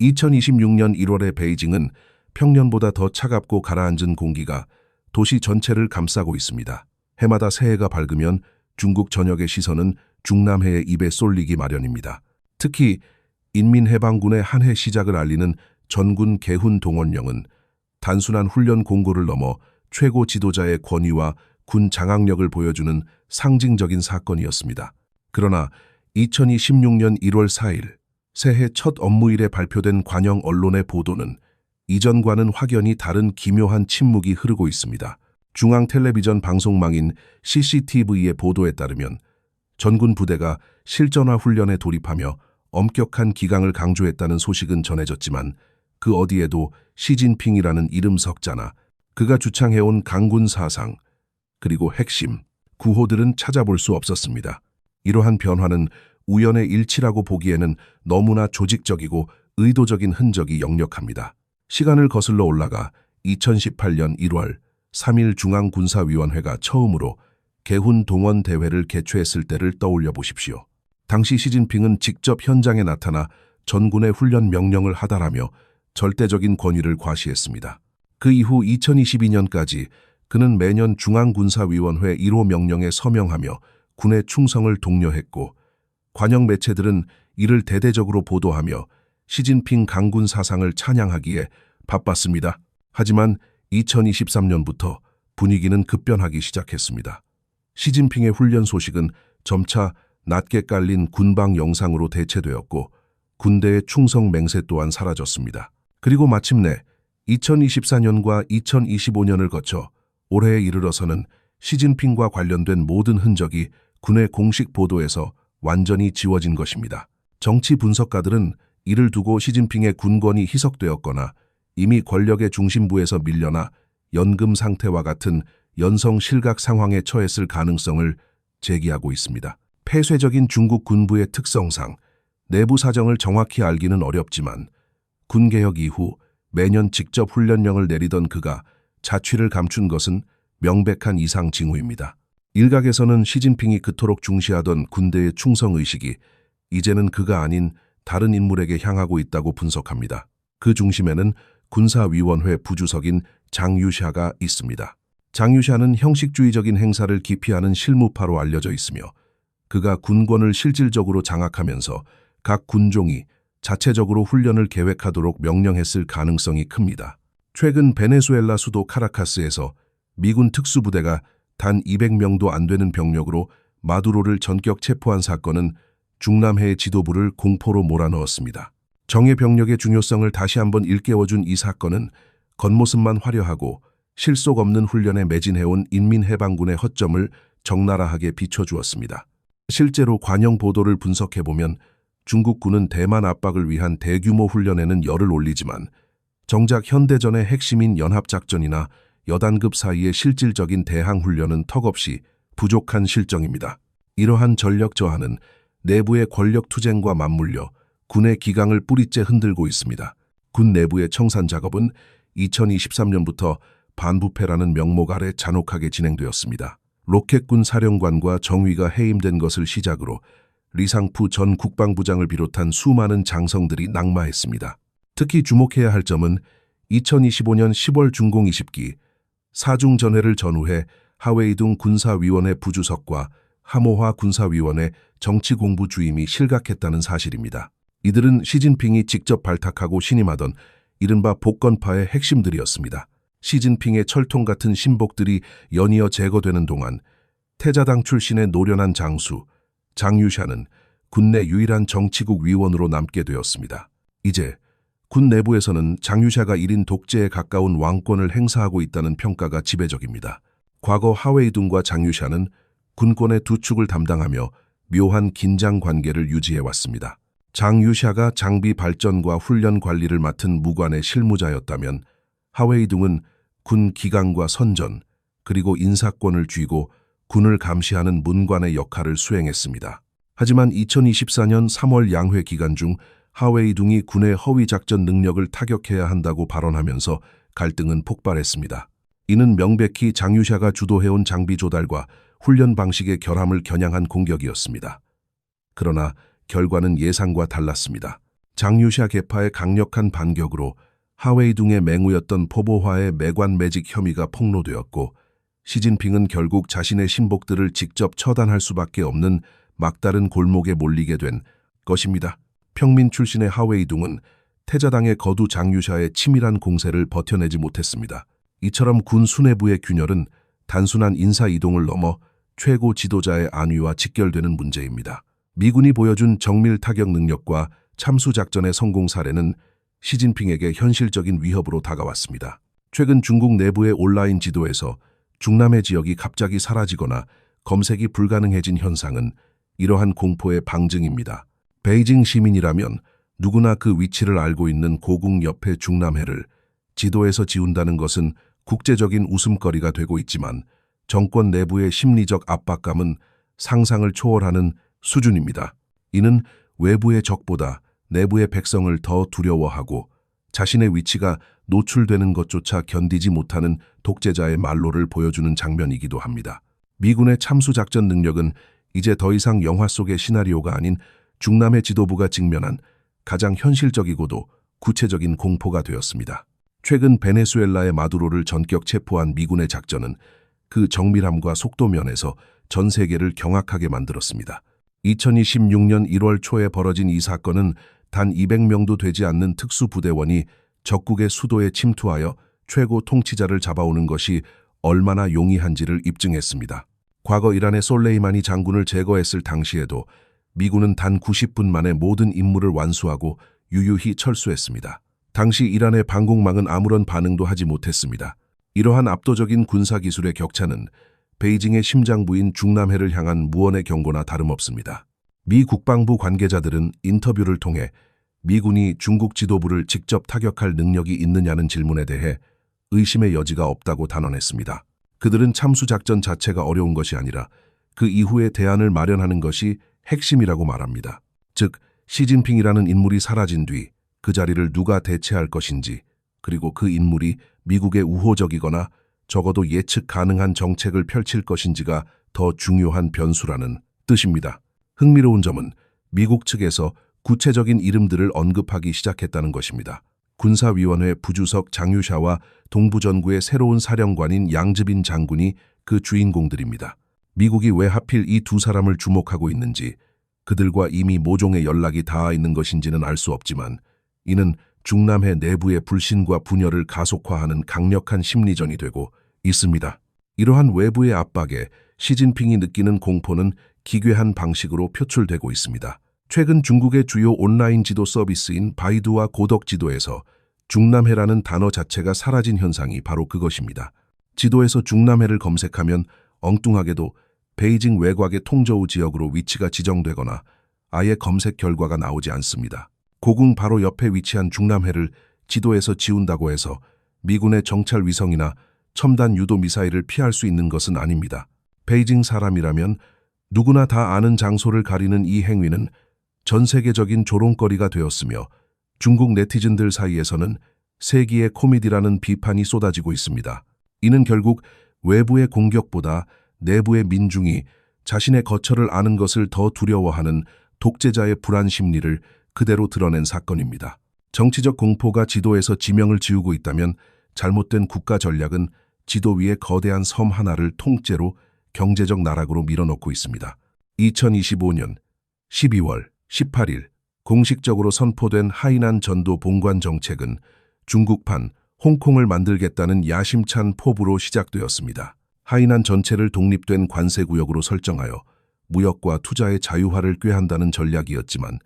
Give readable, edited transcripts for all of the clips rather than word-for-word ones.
2026년 1월의 베이징은 평년보다 더 차갑고 가라앉은 공기가 도시 전체를 감싸고 있습니다. 해마다 새해가 밝으면 중국 전역의 시선은 중남해의 입에 쏠리기 마련입니다. 특히 인민해방군의 한 해 시작을 알리는 전군 개훈 동원령은 단순한 훈련 공고를 넘어 최고 지도자의 권위와 군 장악력을 보여주는 상징적인 사건이었습니다. 그러나 2026년 1월 4일 새해 첫 업무일에 발표된 관영 언론의 보도는 이전과는 확연히 다른 기묘한 침묵이 흐르고 있습니다. 중앙 텔레비전 방송망인 CCTV의 보도에 따르면 전군 부대가 실전화 훈련에 돌입하며 엄격한 기강을 강조했다는 소식은 전해졌지만 그 어디에도 시진핑이라는 이름 석자나 그가 주창해온 강군 사상, 그리고 핵심, 구호들은 찾아볼 수 없었습니다. 이러한 변화는 우연의 일치라고 보기에는 너무나 조직적이고 의도적인 흔적이 역력합니다. 시간을 거슬러 올라가 2018년 1월 3일 중앙군사위원회가 처음으로 개훈 동원 대회를 개최했을 때를 떠올려 보십시오. 당시 시진핑은 직접 현장에 나타나 전군의 훈련 명령을 하달하며 절대적인 권위를 과시했습니다. 그 이후 2022년까지 그는 매년 중앙군사위원회 1호 명령에 서명하며 군의 충성을 독려했고 관영 매체들은 이를 대대적으로 보도하며 시진핑 강군 사상을 찬양하기에 바빴습니다. 하지만 2023년부터 분위기는 급변하기 시작했습니다. 시진핑의 훈련 소식은 점차 낮게 깔린 군방 영상으로 대체되었고 군대의 충성 맹세 또한 사라졌습니다. 그리고 마침내 2024년과 2025년을 거쳐 올해에 이르러서는 시진핑과 관련된 모든 흔적이 군의 공식 보도에서 완전히 지워진 것입니다. 정치 분석가들은 이를 두고 시진핑의 군권이 희석되었거나 이미 권력의 중심부에서 밀려나 연금 상태와 같은 연성 실각 상황에 처했을 가능성을 제기하고 있습니다. 폐쇄적인 중국 군부의 특성상 내부 사정을 정확히 알기는 어렵지만 군개혁 이후 매년 직접 훈련령을 내리던 그가 자취를 감춘 것은 명백한 이상 징후입니다. 일각에서는 시진핑이 그토록 중시하던 군대의 충성의식이 이제는 그가 아닌 다른 인물에게 향하고 있다고 분석합니다. 그 중심에는 군사위원회 부주석인 장 유샤가 있습니다. 장 유샤는 형식주의적인 행사를 기피하는 실무파로 알려져 있으며 그가 군권을 실질적으로 장악하면서 각 군종이 자체적으로 훈련을 계획하도록 명령했을 가능성이 큽니다. 최근 베네수엘라 수도 카라카스에서 미군 특수부대가 단 200명도 안 되는 병력으로 마두로를 전격 체포한 사건은 중남해의 지도부를 공포로 몰아넣었습니다. 정예 병력의 중요성을 다시 한번 일깨워준 이 사건은 겉모습만 화려하고 실속 없는 훈련에 매진해온 인민해방군의 허점을 적나라하게 비춰주었습니다. 실제로 관영 보도를 분석해보면 중국군은 대만 압박을 위한 대규모 훈련에는 열을 올리지만 정작 현대전의 핵심인 연합작전이나 여단급 사이의 실질적인 대항훈련은 턱없이 부족한 실정입니다. 이러한 전력 저하는 내부의 권력 투쟁과 맞물려 군의 기강을 뿌리째 흔들고 있습니다. 군 내부의 청산 작업은 2023년부터 반부패라는 명목 아래 잔혹하게 진행되었습니다. 로켓군 사령관과 정위가 해임된 것을 시작으로 리상푸 전 국방부장을 비롯한 수많은 장성들이 낙마했습니다. 특히 주목해야 할 점은 2025년 10월 중공 20기 사중전회를 전후해 하웨이둥 군사위원회 부주석과 하모화 군사위원회 정치공부 주임이 실각했다는 사실입니다. 이들은 시진핑이 직접 발탁하고 신임하던 이른바 복건파의 핵심들이었습니다. 시진핑의 철통 같은 신복들이 연이어 제거되는 동안 태자당 출신의 노련한 장수 장 유샤는 군내 유일한 정치국 위원으로 남게 되었습니다. 이제 군 내부에서는 장 유샤가 1인 독재에 가까운 왕권을 행사하고 있다는 평가가 지배적입니다. 과거 하웨이둥과 장 유샤는 군권의 두 축을 담당하며 묘한 긴장 관계를 유지해왔습니다. 장 유샤가 장비 발전과 훈련 관리를 맡은 무관의 실무자였다면 하웨이둥은 군 기강과 선전, 그리고 인사권을 쥐고 군을 감시하는 문관의 역할을 수행했습니다. 하지만 2024년 3월 양회 기간 중 하웨이둥이 군의 허위작전 능력을 타격해야 한다고 발언하면서 갈등은 폭발했습니다. 이는 명백히 장 유샤가 주도해온 장비 조달과 훈련 방식의 결함을 겨냥한 공격이었습니다. 그러나 결과는 예상과 달랐습니다. 장유샤 계파의 강력한 반격으로 하웨이둥의 맹우였던 포보화의 매관 매직 혐의가 폭로되었고 시진핑은 결국 자신의 신복들을 직접 처단할 수밖에 없는 막다른 골목에 몰리게 된 것입니다. 평민 출신의 하웨이둥은 태자당의 거두 장유샤의 치밀한 공세를 버텨내지 못했습니다. 이처럼 군 수뇌부의 균열은 단순한 인사 이동을 넘어 최고 지도자의 안위와 직결되는 문제입니다. 미군이 보여준 정밀 타격 능력과 참수작전의 성공 사례는 시진핑에게 현실적인 위협으로 다가왔습니다. 최근 중국 내부의 온라인 지도에서 중남해 지역이 갑자기 사라지거나 검색이 불가능해진 현상은 이러한 공포의 방증입니다. 베이징 시민이라면 누구나 그 위치를 알고 있는 고궁 옆의 중남해를 지도에서 지운다는 것은 국제적인 웃음거리가 되고 있지만 정권 내부의 심리적 압박감은 상상을 초월하는 수준입니다. 이는 외부의 적보다 내부의 백성을 더 두려워하고 자신의 위치가 노출되는 것조차 견디지 못하는 독재자의 말로를 보여주는 장면이기도 합니다. 미군의 참수작전 능력은 이제 더 이상 영화 속의 시나리오가 아닌 중남해 지도부가 직면한 가장 현실적이고도 구체적인 공포가 되었습니다. 최근 베네수엘라의 마두로를 전격 체포한 미군의 작전은 그 정밀함과 속도 면에서 전 세계를 경악하게 만들었습니다. 2026년 1월 초에 벌어진 이 사건은 단 200명도 되지 않는 특수부대원이 적국의 수도에 침투하여 최고 통치자를 잡아오는 것이 얼마나 용이한지를 입증했습니다. 과거 이란의 솔레이마니 장군을 제거했을 당시에도 미군은 단 90분 만에 모든 임무를 완수하고 유유히 철수했습니다. 당시 이란의 방공망은 아무런 반응도 하지 못했습니다. 이러한 압도적인 군사기술의 격차는 베이징의 심장부인 중남해를 향한 무언의 경고나 다름없습니다. 미 국방부 관계자들은 인터뷰를 통해 미군이 중국 지도부를 직접 타격할 능력이 있느냐는 질문에 대해 의심의 여지가 없다고 단언했습니다. 그들은 참수작전 자체가 어려운 것이 아니라 그 이후의 대안을 마련하는 것이 핵심이라고 말합니다. 즉, 시진핑이라는 인물이 사라진 뒤 그 자리를 누가 대체할 것인지, 그리고 그 인물이 미국의 우호적이거나 적어도 예측 가능한 정책을 펼칠 것인지가 더 중요한 변수라는 뜻입니다. 흥미로운 점은 미국 측에서 구체적인 이름들을 언급하기 시작했다는 것입니다. 군사위원회 부주석 장유샤와 동부전구의 새로운 사령관인 양즈빈 장군이 그 주인공들입니다. 미국이 왜 하필 이 두 사람을 주목하고 있는지, 그들과 이미 모종의 연락이 닿아 있는 것인지는 알 수 없지만 이는 중남해 내부의 불신과 분열을 가속화하는 강력한 심리전이 되고 있습니다. 이러한 외부의 압박에 시진핑이 느끼는 공포는 기괴한 방식으로 표출되고 있습니다. 최근 중국의 주요 온라인 지도 서비스인 바이두와 고덕 지도에서 중남해라는 단어 자체가 사라진 현상이 바로 그것입니다. 지도에서 중남해를 검색하면 엉뚱하게도 베이징 외곽의 통저우 지역으로 위치가 지정되거나 아예 검색 결과가 나오지 않습니다. 고궁 바로 옆에 위치한 중남해를 지도에서 지운다고 해서 미군의 정찰 위성이나 첨단 유도 미사일을 피할 수 있는 것은 아닙니다. 베이징 사람이라면 누구나 다 아는 장소를 가리는 이 행위는 전 세계적인 조롱거리가 되었으며 중국 네티즌들 사이에서는 세기의 코미디라는 비판이 쏟아지고 있습니다. 이는 결국 외부의 공격보다 내부의 민중이 자신의 거처를 아는 것을 더 두려워하는 독재자의 불안 심리를 그대로 드러낸 사건입니다. 정치적 공포가 지도에서 지명을 지우고 있다면 잘못된 국가 전략은 지도 위에 거대한 섬 하나를 통째로 경제적 나락으로 밀어넣고 있습니다. 2025년 12월 18일 공식적으로 선포된 하이난 전도 봉관 정책은 중국판 홍콩을 만들겠다는 야심찬 포부로 시작되었습니다. 하이난 전체를 독립된 관세구역으로 설정하여 무역과 투자의 자유화를 꾀한다는 전략이었지만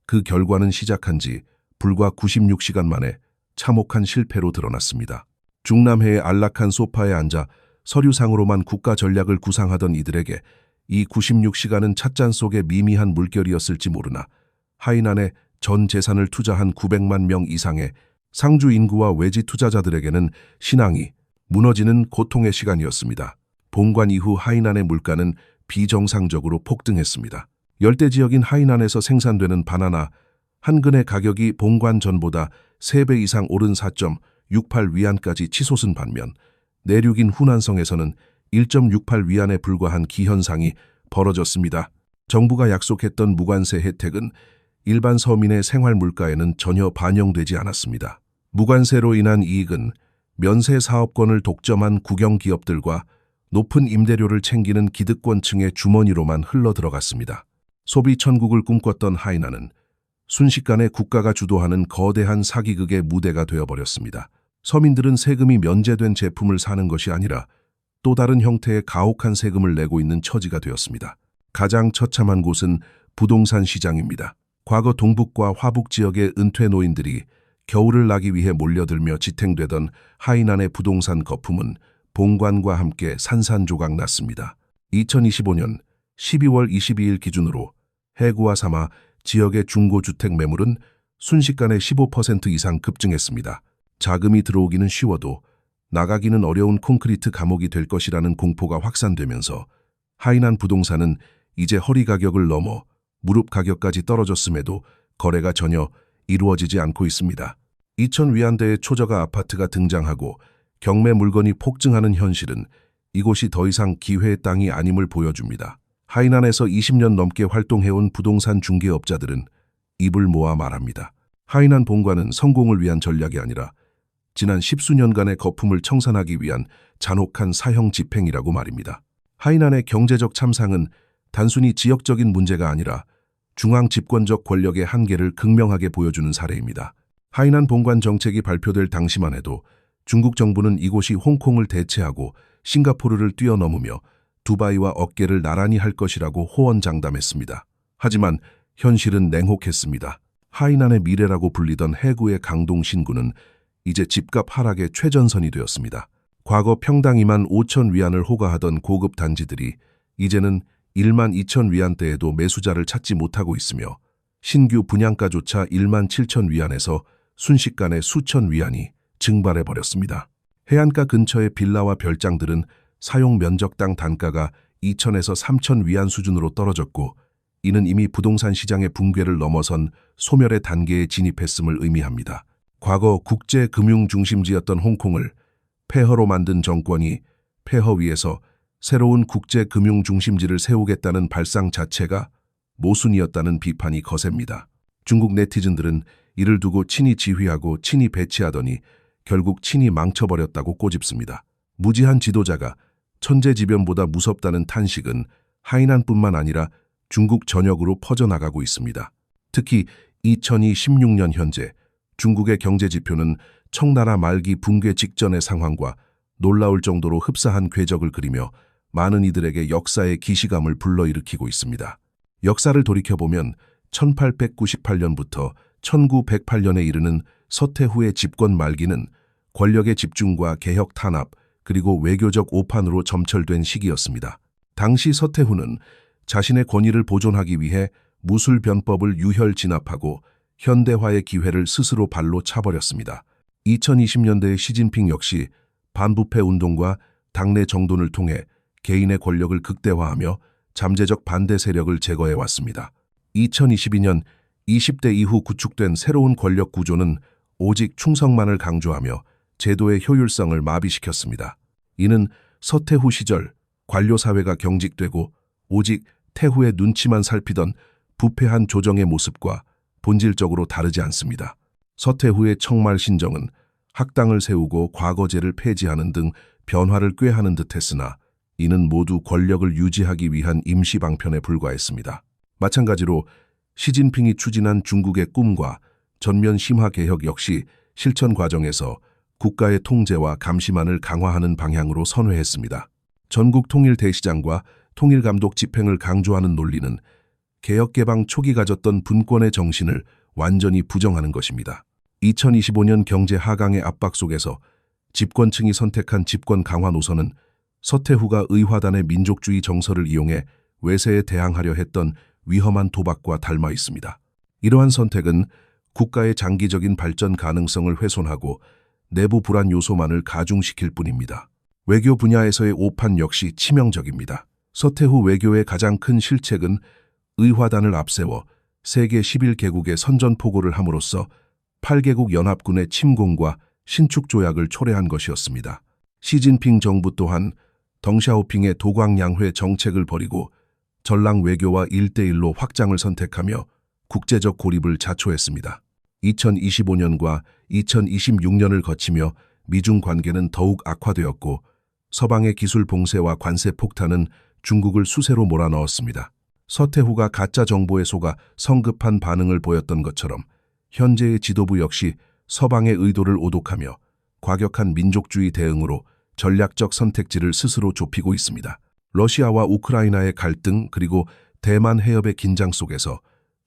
그 결과는 시작한 지 불과 96시간 만에 참혹한 실패로 드러났습니다. 중남해의 안락한 소파에 앉아 서류상으로만 국가 전략을 구상하던 이들에게 이 96시간은 찻잔 속의 미미한 물결이었을지 모르나 하이난에 전 재산을 투자한 900만 명 이상의 상주 인구와 외지 투자자들에게는 신앙이 무너지는 고통의 시간이었습니다. 봉관 이후 하이난의 물가는 비정상적으로 폭등했습니다. 열대 지역인 하이난에서 생산되는 바나나 한 근의 가격이 봉관 전보다 3배 이상 오른 4.68위안까지 치솟은 반면 내륙인 후난성에서는 1.68위안에 불과한 기현상이 벌어졌습니다. 정부가 약속했던 무관세 혜택은 일반 서민의 생활 물가에는 전혀 반영되지 않았습니다. 무관세로 인한 이익은 면세 사업권을 독점한 국영 기업들과 높은 임대료를 챙기는 기득권층의 주머니로만 흘러들어갔습니다. 소비 천국을 꿈꿨던 하이난은 순식간에 국가가 주도하는 거대한 사기극의 무대가 되어버렸습니다. 서민들은 세금이 면제된 제품을 사는 것이 아니라 또 다른 형태의 가혹한 세금을 내고 있는 처지가 되었습니다. 가장 처참한 곳은 부동산 시장입니다. 과거 동북과 화북 지역의 은퇴 노인들이 겨울을 나기 위해 몰려들며 지탱되던 하이난의 부동산 거품은 봉관과 함께 산산조각 났습니다. 2025년 12월 22일 기준으로 해구와 사마 지역의 중고주택 매물은 순식간에 15% 이상 급증했습니다. 자금이 들어오기는 쉬워도 나가기는 어려운 콘크리트 감옥이 될 것이라는 공포가 확산되면서 하이난 부동산은 이제 허리 가격을 넘어 무릎 가격까지 떨어졌음에도 거래가 전혀 이루어지지 않고 있습니다. 2,000위안대의 초저가 아파트가 등장하고 경매 물건이 폭증하는 현실은 이곳이 더 이상 기회의 땅이 아님을 보여줍니다. 하이난에서 20년 넘게 활동해온 부동산 중개업자들은 입을 모아 말합니다. 하이난 본관은 성공을 위한 전략이 아니라 지난 10수년간의 거품을 청산하기 위한 잔혹한 사형 집행이라고 말입니다. 하이난의 경제적 참상은 단순히 지역적인 문제가 아니라 중앙 집권적 권력의 한계를 극명하게 보여주는 사례입니다. 하이난 본관 정책이 발표될 당시만 해도 중국 정부는 이곳이 홍콩을 대체하고 싱가포르를 뛰어넘으며 두바이와 어깨를 나란히 할 것이라고 호언장담했습니다. 하지만 현실은 냉혹했습니다. 하이난의 미래라고 불리던 해구의 강동 신구는 이제 집값 하락의 최전선이 되었습니다. 과거 평당 25,000위안을 호가하던 고급 단지들이 이제는 12,000위안대에도 매수자를 찾지 못하고 있으며 신규 분양가조차 17,000위안에서 순식간에 수천 위안이 증발해버렸습니다. 해안가 근처의 빌라와 별장들은 사용 면적당 단가가 2,000에서 3,000위안 수준으로 떨어졌고 이는 이미 부동산 시장의 붕괴를 넘어선 소멸의 단계에 진입했음을 의미합니다. 과거 국제금융중심지였던 홍콩을 폐허로 만든 정권이 폐허 위에서 새로운 국제금융중심지를 세우겠다는 발상 자체가 모순이었다는 비판이 거셉니다. 중국 네티즌들은 이를 두고 친히 지휘하고 친히 배치하더니 결국 친히 망쳐버렸다고 꼬집습니다. 무지한 지도자가 천재지변보다 무섭다는 탄식은 하이난뿐만 아니라 중국 전역으로 퍼져나가고 있습니다. 특히 2016년 현재 중국의 경제지표는 청나라 말기 붕괴 직전의 상황과 놀라울 정도로 흡사한 궤적을 그리며 많은 이들에게 역사의 기시감을 불러일으키고 있습니다. 역사를 돌이켜보면 1898년부터 1908년에 이르는 서태후의 집권 말기는 권력의 집중과 개혁 탄압 그리고 외교적 오판으로 점철된 시기였습니다. 당시 서태후는 자신의 권위를 보존하기 위해 무술변법을 유혈 진압하고 현대화의 기회를 스스로 발로 차버렸습니다. 2020년대의 시진핑 역시 반부패 운동과 당내 정돈을 통해 개인의 권력을 극대화하며 잠재적 반대 세력을 제거해왔습니다. 2022년 20대 이후 구축된 새로운 권력 구조는 오직 충성만을 강조하며 제도의 효율성을 마비시켰습니다. 이는 서태후 시절 관료사회가 경직되고 오직 태후의 눈치만 살피던 부패한 조정의 모습과 본질적으로 다르지 않습니다. 서태후의 청말신정은 학당을 세우고 과거제를 폐지하는 등 변화를 꾀하는 듯했으나 이는 모두 권력을 유지하기 위한 임시방편에 불과했습니다. 마찬가지로 시진핑이 추진한 중국의 꿈과 전면 심화 개혁 역시 실천 과정에서 국가의 통제와 감시만을 강화하는 방향으로 선회했습니다. 전국 통일 대시장과 통일감독 집행을 강조하는 논리는 개혁개방 초기 가졌던 분권의 정신을 완전히 부정하는 것입니다. 2025년 경제 하강의 압박 속에서 집권층이 선택한 집권 강화 노선은 서태후가 의화단의 민족주의 정서를 이용해 외세에 대항하려 했던 위험한 도박과 닮아 있습니다. 이러한 선택은 국가의 장기적인 발전 가능성을 훼손하고 내부 불안 요소만을 가중시킬 뿐입니다. 외교 분야에서의 오판 역시 치명적입니다. 서태후 외교의 가장 큰 실책은 의화단을 앞세워 세계 11개국의 선전포고를 함으로써 8개국 연합군의 침공과 신축조약을 초래한 것이었습니다. 시진핑 정부 또한 덩샤오핑의 도광양회 정책을 버리고 전랑 외교와 1대1로 확장을 선택하며 국제적 고립을 자초했습니다. 2025년과 2026년을 거치며 미중 관계는 더욱 악화되었고 서방의 기술 봉쇄와 관세 폭탄은 중국을 수세로 몰아넣었습니다. 서태후가 가짜 정보에 속아 성급한 반응을 보였던 것처럼 현재의 지도부 역시 서방의 의도를 오독하며 과격한 민족주의 대응으로 전략적 선택지를 스스로 좁히고 있습니다. 러시아와 우크라이나의 갈등 그리고 대만 해협의 긴장 속에서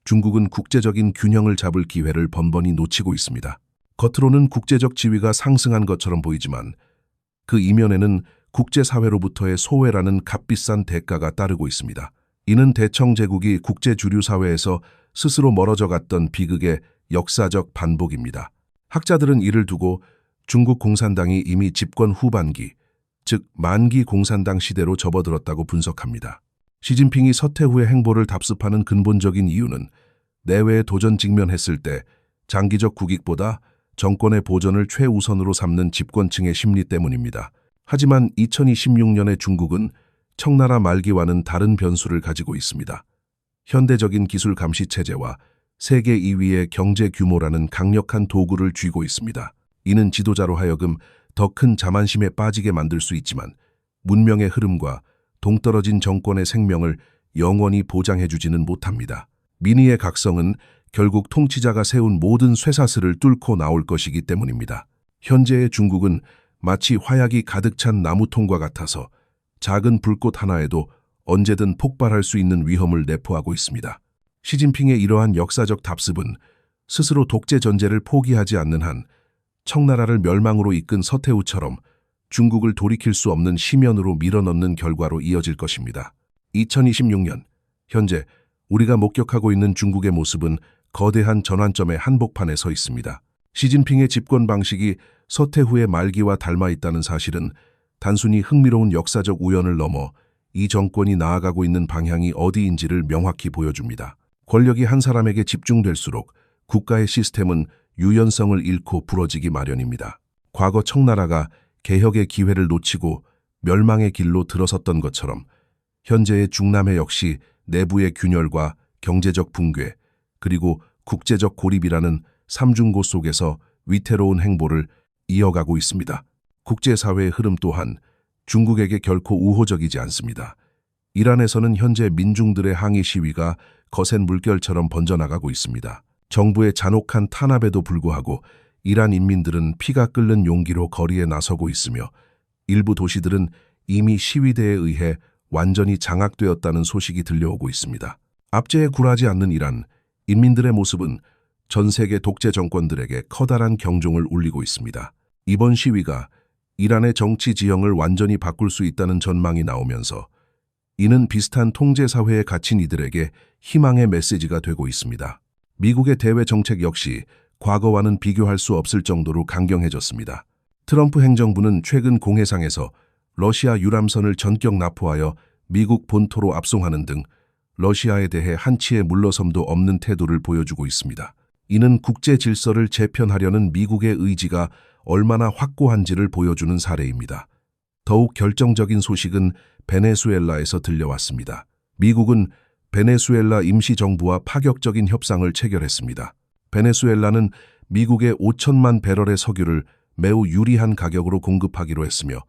중국은 국제적인 균형을 잡을 기회를 번번이 놓치고 있습니다. 겉으로는 국제적 지위가 상승한 것처럼 보이지만 그 이면에는 국제사회로부터의 소외라는 값비싼 대가가 따르고 있습니다. 이는 대청 제국이 국제 주류 사회에서 스스로 멀어져 갔던 비극의 역사적 반복입니다. 학자들은 이를 두고 중국 공산당이 이미 집권 후반기, 즉 만기 공산당 시대로 접어들었다고 분석합니다. 시진핑이 서태후의 행보를 답습하는 근본적인 이유는 내외의 도전 직면했을 때 장기적 국익보다 정권의 보전을 최우선으로 삼는 집권층의 심리 때문입니다. 하지만 2026년의 중국은 청나라 말기와는 다른 변수를 가지고 있습니다. 현대적인 기술 감시 체제와 세계 2위의 경제 규모라는 강력한 도구를 쥐고 있습니다. 이는 지도자로 하여금 더 큰 자만심에 빠지게 만들 수 있지만 문명의 흐름과 동떨어진 정권의 생명을 영원히 보장해주지는 못합니다. 민의의 각성은 결국 통치자가 세운 모든 쇠사슬을 뚫고 나올 것이기 때문입니다. 현재의 중국은 마치 화약이 가득 찬 나무통과 같아서 작은 불꽃 하나에도 언제든 폭발할 수 있는 위험을 내포하고 있습니다. 시진핑의 이러한 역사적 답습은 스스로 독재 전제를 포기하지 않는 한 청나라를 멸망으로 이끈 서태후처럼 중국을 돌이킬 수 없는 심연으로 밀어넣는 결과로 이어질 것입니다. 2026년, 현재 우리가 목격하고 있는 중국의 모습은 거대한 전환점의 한복판에 서 있습니다. 시진핑의 집권 방식이 서태후의 말기와 닮아 있다는 사실은 단순히 흥미로운 역사적 우연을 넘어 이 정권이 나아가고 있는 방향이 어디인지를 명확히 보여줍니다. 권력이 한 사람에게 집중될수록 국가의 시스템은 유연성을 잃고 부러지기 마련입니다. 과거 청나라가 개혁의 기회를 놓치고 멸망의 길로 들어섰던 것처럼 현재의 중남해 역시 내부의 균열과 경제적 붕괴 그리고 국제적 고립이라는 삼중고 속에서 위태로운 행보를 이어가고 있습니다. 국제사회의 흐름 또한 중국에게 결코 우호적이지 않습니다. 이란에서는 현재 민중들의 항의 시위가 거센 물결처럼 번져나가고 있습니다. 정부의 잔혹한 탄압에도 불구하고 이란 인민들은 피가 끓는 용기로 거리에 나서고 있으며 일부 도시들은 이미 시위대에 의해 완전히 장악되었다는 소식이 들려오고 있습니다. 압제에 굴하지 않는 이란, 인민들의 모습은 전 세계 독재 정권들에게 커다란 경종을 울리고 있습니다. 이번 시위가 이란의 정치 지형을 완전히 바꿀 수 있다는 전망이 나오면서 이는 비슷한 통제사회에 갇힌 이들에게 희망의 메시지가 되고 있습니다. 미국의 대외 정책 역시 과거와는 비교할 수 없을 정도로 강경해졌습니다. 트럼프 행정부는 최근 공해상에서 러시아 유람선을 전격 납포하여 미국 본토로 압송하는 등 러시아에 대해 한치의 물러섬도 없는 태도를 보여주고 있습니다. 이는 국제 질서를 재편하려는 미국의 의지가 얼마나 확고한지를 보여주는 사례입니다. 더욱 결정적인 소식은 베네수엘라에서 들려왔습니다. 미국은 베네수엘라 임시정부와 파격적인 협상을 체결했습니다. 베네수엘라는 미국의 5천만 배럴의 석유를 매우 유리한 가격으로 공급하기로 했으며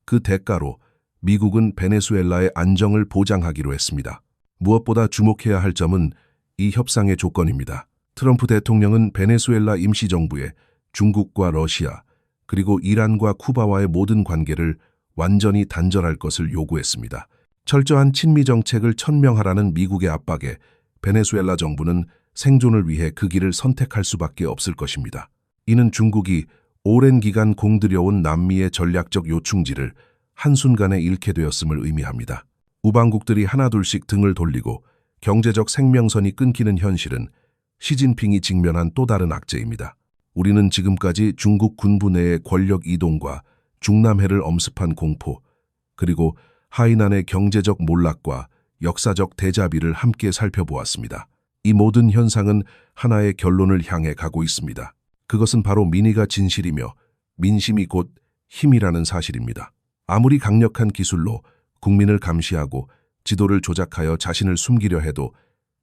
그 대가로 미국은 베네수엘라의 안정을 보장하기로 했습니다. 무엇보다 주목해야 할 점은 이 협상의 조건입니다. 트럼프 대통령은 베네수엘라 임시정부에 중국과 러시아 그리고 이란과 쿠바와의 모든 관계를 완전히 단절할 것을 요구했습니다. 철저한 친미 정책을 천명하라는 미국의 압박에 베네수엘라 정부는 생존을 위해 그 길을 선택할 수밖에 없을 것입니다. 이는 중국이 오랜 기간 공들여온 남미의 전략적 요충지를 한순간에 잃게 되었음을 의미합니다. 우방국들이 하나둘씩 등을 돌리고 경제적 생명선이 끊기는 현실은 시진핑이 직면한 또 다른 악재입니다. 우리는 지금까지 중국 군부 내의 권력 이동과 중남해를 엄습한 공포, 그리고 하이난의 경제적 몰락과 역사적 대자비를 함께 살펴보았습니다. 이 모든 현상은 하나의 결론을 향해 가고 있습니다. 그것은 바로 민의가 진실이며 민심이 곧 힘이라는 사실입니다. 아무리 강력한 기술로 국민을 감시하고 지도를 조작하여 자신을 숨기려 해도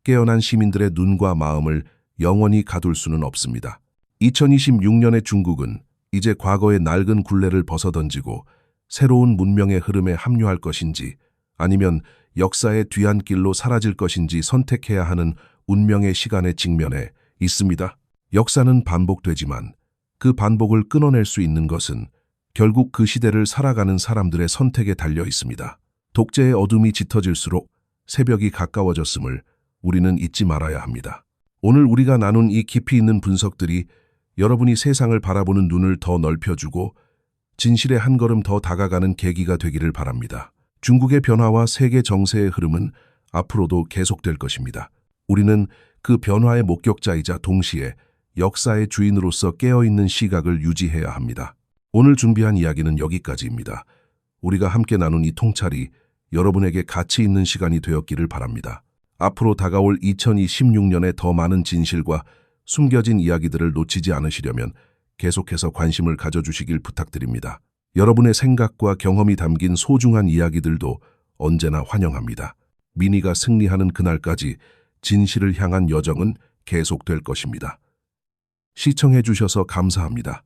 깨어난 시민들의 눈과 마음을 영원히 가둘 수는 없습니다. 2026년의 중국은 이제 과거의 낡은 굴레를 벗어던지고 새로운 문명의 흐름에 합류할 것인지 아니면 역사의 뒤안길로 사라질 것인지 선택해야 하는 운명의 시간에 직면해 있습니다. 역사는 반복되지만 그 반복을 끊어낼 수 있는 것은 결국 그 시대를 살아가는 사람들의 선택에 달려 있습니다. 독재의 어둠이 짙어질수록 새벽이 가까워졌음을 우리는 잊지 말아야 합니다. 오늘 우리가 나눈 이 깊이 있는 분석들이 여러분이 세상을 바라보는 눈을 더 넓혀주고 진실에 한 걸음 더 다가가는 계기가 되기를 바랍니다. 중국의 변화와 세계 정세의 흐름은 앞으로도 계속될 것입니다. 우리는 그 변화의 목격자이자 동시에 역사의 주인으로서 깨어있는 시각을 유지해야 합니다. 오늘 준비한 이야기는 여기까지입니다. 우리가 함께 나눈 이 통찰이 여러분에게 가치 있는 시간이 되었기를 바랍니다. 앞으로 다가올 2026년에 더 많은 진실과 숨겨진 이야기들을 놓치지 않으시려면 계속해서 관심을 가져주시길 부탁드립니다. 여러분의 생각과 경험이 담긴 소중한 이야기들도 언제나 환영합니다. 미니가 승리하는 그날까지 진실을 향한 여정은 계속될 것입니다. 시청해 주셔서 감사합니다.